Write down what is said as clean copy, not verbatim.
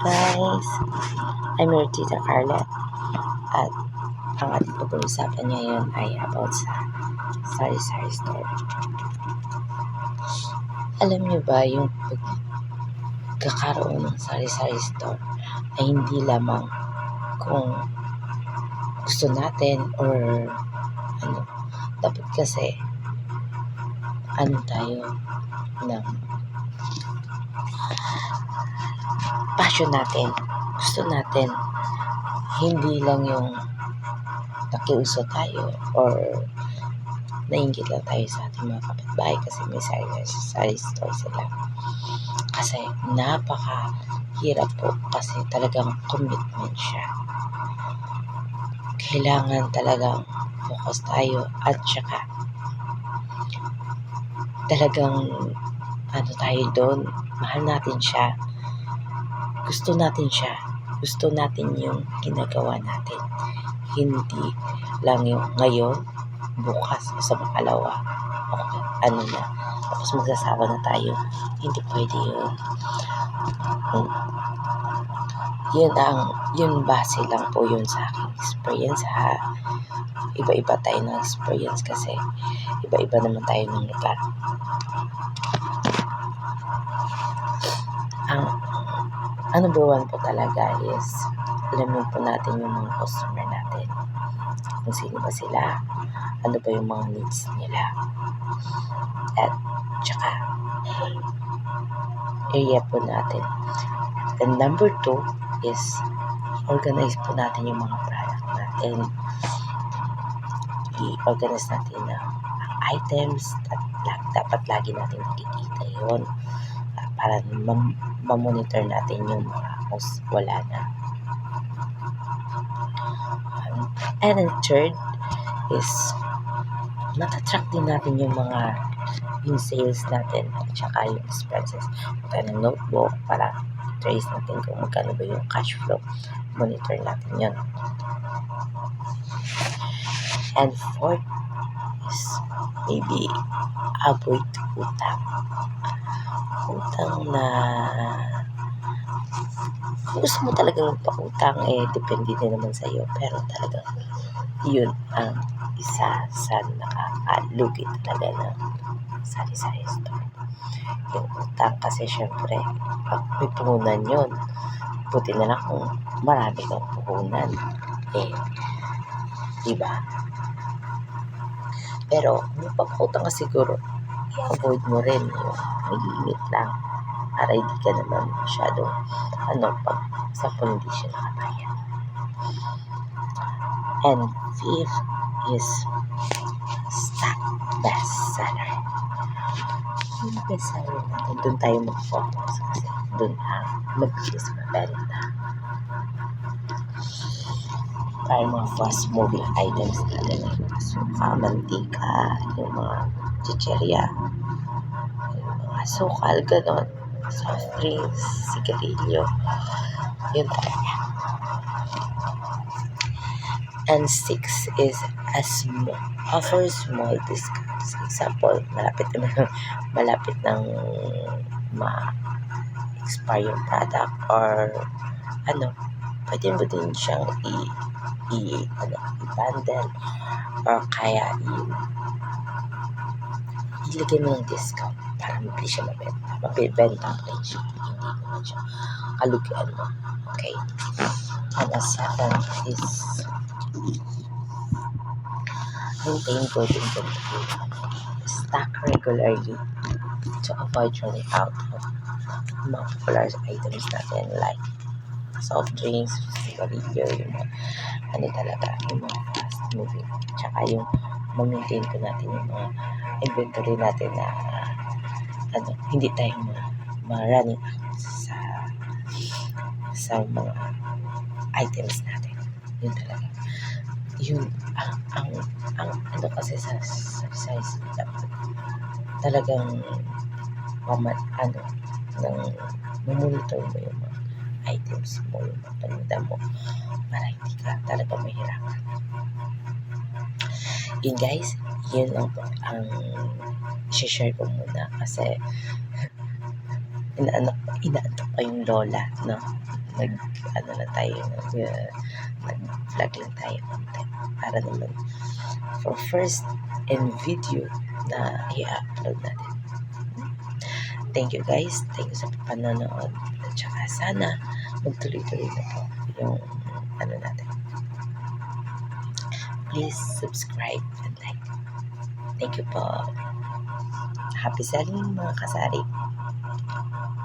guys! I'm your Tita Carla at ang ating pag-uusapan ngayon ay about sa sari-sari store. Alam niyo ba yung pagkakaroon ng sari-sari store ay hindi lamang kung gusto natin or dapat kasi tayo ng passion natin. Gusto natin hindi lang yung nakiuso tayo or nainggit lang tayo sa ating mga kapitbahay kasi may sari store sila. Kasi napakahirap po kasi talagang commitment siya. Kailangan talagang focus tayo at saka talagang tayo doon, mahal natin siya, gusto natin siya, gusto natin yung ginagawa natin, hindi lang yung ngayon, bukas, sa makalawa, okay, tapos magsasawa na tayo, hindi pwede yun. Yun base lang po yun sa aking experience ha. Iba-iba tayo ng experience kasi iba-iba naman tayo ng lugar. Ang number one po talaga is alamin po natin yung mga customer natin. Kung sino ba sila, ano ba yung mga needs nila. At tsaka area po natin. And number two is organize po natin yung mga product natin. I-organize natin ang items at dapat lagi natin nakikita yun para ma-monitor natin yung mga wala na. And then third is natatrack din natin yung sales natin at saka yung expenses. Tayo ng notebook para trace natin kung magkano ba yung cash flow. Monitor natin yun. And fourth is maybe avoid utang. Utang na kung gusto mo talagang magpa-utang, depende din naman sa iyo. Pero talagang yun ang isa sa nakakalugi talaga ng sari-sari store. Yung utang kasi syempre, pag may puhunan yun, buti na lang kung marami kang puhunan. Diba? Pero kung magpapautang ka siguro, i-avoid mo rin yung nag-iinit lang para hindi ka naman masyadong pag sa hindi siya nakabayad. And fifth is stock bestseller. Yung bestseller natin, doon tayo mag-focus kasi doon mabilis mabenta. Para mga fast moving items natin, suka, mantika, yung mga chicherya, yung mga sukal, ganon, soft drinks, sigarilyo, yun talaga. And six is offer small discounts. Example, malapit ng ma-expire yung product or pwede mo din siyang i-bundle or kaya ilagay mo ng discount para mabilis siya mabenta ang presyo, hindi naman siya kalugian mo. Okay? And the seventh is maintain good inventory. Stock regularly to avoid running out of mga popular items natin like soft drinks, sigarilyo, yung mga talaga, yung mga fast moving. Tsaka yung ma-maintain ko natin yung mga inventory natin na hindi tayo ma-running out sa mga items natin. Yun talaga. Yun ang kasi sa size talagang mamonitor mo yung mga items mo, yung mga paninda mo para hindi ka talaga mahirapan. Yun guys, yun ang share ko muna kasi inaantok pa yung lola, no? ano na tayo, nag-vlog lang tayo para naman for first and video na i-upload natin. Thank you guys. Thank you sa panonood. At saka sana magtuloy-tuloy na po yung ano natin. Please subscribe and like. Thank you po. Happy selling mga kasari.